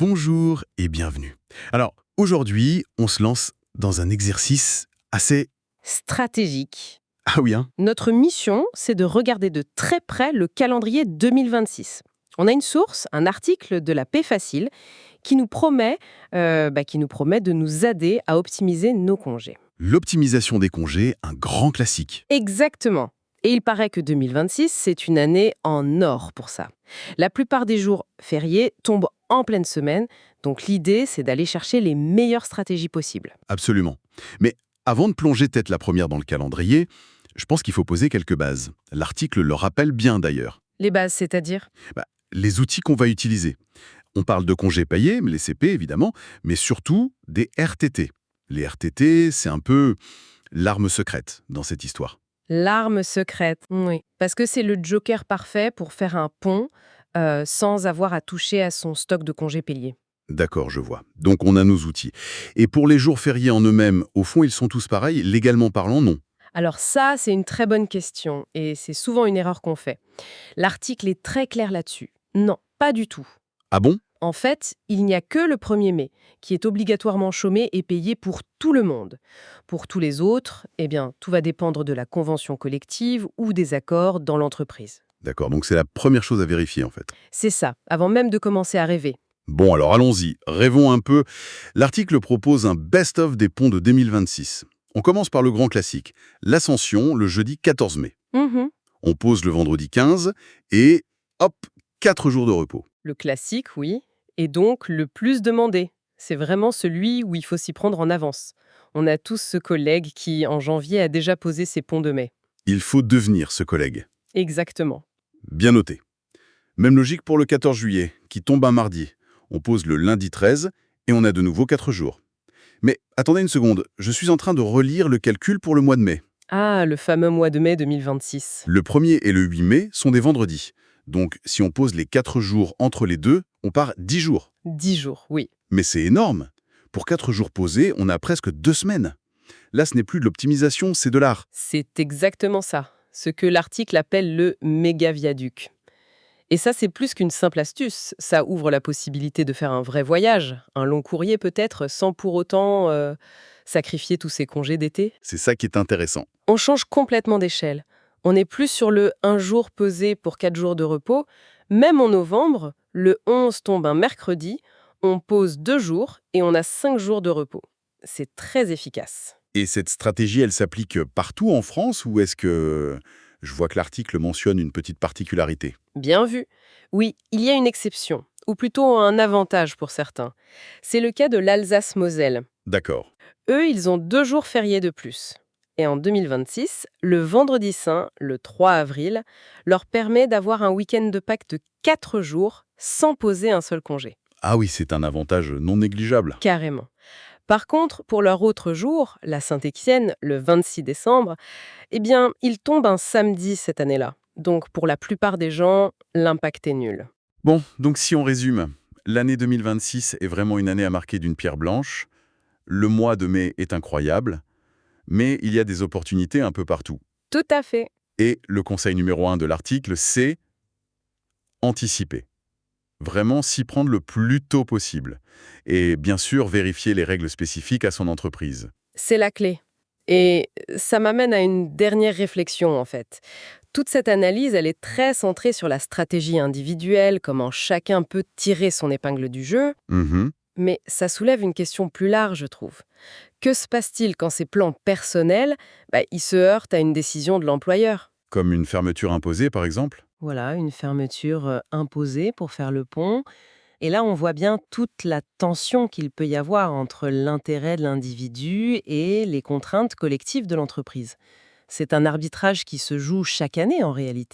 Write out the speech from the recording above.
Bonjour et bienvenue. Alors, aujourd'hui, on se lance dans un exercice assez... Stratégique. Ah oui, hein? Notre mission, c'est de regarder de très près le calendrier 2026. On a une source, un article de la Paix Facile, qui nous promet de nous aider à optimiser nos congés. L'optimisation des congés, un grand classique. Exactement. Et il paraît que 2026, c'est une année en or pour ça. La plupart des jours fériés tombent en pleine semaine, donc l'idée, c'est d'aller chercher les meilleures stratégies possibles. Absolument. Mais avant de plonger tête la première dans le calendrier, je pense qu'il faut poser quelques bases. L'article le rappelle bien d'ailleurs. Les bases, c'est-à-dire? Les outils qu'on va utiliser. On parle de congés payés, les CP évidemment, mais surtout des RTT. Les RTT, c'est un peu l'arme secrète dans cette histoire. L'arme secrète, oui. Parce que c'est le joker parfait pour faire un pont sans avoir à toucher à son stock de congés payés. D'accord, je vois. Donc on a nos outils. Et pour les jours fériés en eux-mêmes, au fond, ils sont tous pareils, légalement parlant, non. Alors ça, c'est une très bonne question et c'est souvent une erreur qu'on fait. L'article est très clair là-dessus. Non, pas du tout. Ah bon? En fait, il n'y a que le 1er mai qui est obligatoirement chômé et payé pour tout le monde. Pour tous les autres, eh bien, tout va dépendre de la convention collective ou des accords dans l'entreprise. D'accord, donc c'est la première chose à vérifier en fait. C'est ça, avant même de commencer à rêver. Bon, alors allons-y, rêvons un peu. L'article propose un best-of des ponts de 2026. On commence par le grand classique, l'Ascension, le jeudi 14 mai. Mhm. On pose le vendredi 15 et hop, 4 jours de repos. Le classique, oui, et donc le plus demandé. C'est vraiment celui où il faut s'y prendre en avance. On a tous ce collègue qui, en janvier, a déjà posé ses ponts de mai. Il faut devenir ce collègue. Exactement. Bien noté. Même logique pour le 14 juillet, qui tombe un mardi. On pose le lundi 13 et on a de nouveau 4 jours. Mais attendez une seconde, je suis en train de relire le calcul pour le mois de mai. Ah, le fameux mois de mai 2026. Le 1er et le 8 mai sont des vendredis. Donc si on pose les 4 jours entre les deux, on part 10 jours. 10 jours, oui. Mais c'est énorme. Pour 4 jours posés, on a presque 2 semaines. Là, ce n'est plus de l'optimisation, c'est de l'art. C'est exactement ça, ce que l'article appelle le méga-viaduc. Et ça, c'est plus qu'une simple astuce. Ça ouvre la possibilité de faire un vrai voyage, un long courrier peut-être, sans pour autant sacrifier tous ses congés d'été. C'est ça qui est intéressant. On change complètement d'échelle. On n'est plus sur le 1 jour pesé pour 4 jours de repos. Même en novembre, le 11 tombe un mercredi, on pose 2 jours et on a 5 jours de repos. C'est très efficace. Et cette stratégie, elle s'applique partout en France ou est-ce que... Je vois que l'article mentionne une petite particularité. Bien vu. Oui, il y a une exception, ou plutôt un avantage pour certains. C'est le cas de l'Alsace-Moselle. D'accord. Eux, ils ont 2 jours fériés de plus. Et en 2026, le vendredi saint, le 3 avril, leur permet d'avoir un week-end de Pâques de 4 jours sans poser un seul congé. Ah oui, c'est un avantage non négligeable. Carrément. Par contre, pour leur autre jour, la Saint-Étienne, le 26 décembre, eh bien, il tombe un samedi cette année-là. Donc, pour la plupart des gens, l'impact est nul. Bon, donc si on résume, l'année 2026 est vraiment une année à marquer d'une pierre blanche. Le mois de mai est incroyable, mais il y a des opportunités un peu partout. Tout à fait. Et le conseil numéro 1 de l'article, c'est anticiper. Vraiment s'y prendre le plus tôt possible. Et bien sûr, vérifier les règles spécifiques à son entreprise. C'est la clé. Et ça m'amène à une dernière réflexion, en fait. Toute cette analyse, elle est très centrée sur la stratégie individuelle, comment chacun peut tirer son épingle du jeu. Mhm. Mais ça soulève une question plus large, je trouve. Que se passe-t-il quand ces plans personnels, ils se heurtent à une décision de l'employeur? Comme une fermeture imposée, par exemple. Voilà, une fermeture imposée pour faire le pont. Et là, on voit bien toute la tension qu'il peut y avoir entre l'intérêt de l'individu et les contraintes collectives de l'entreprise. C'est un arbitrage qui se joue chaque année en réalité.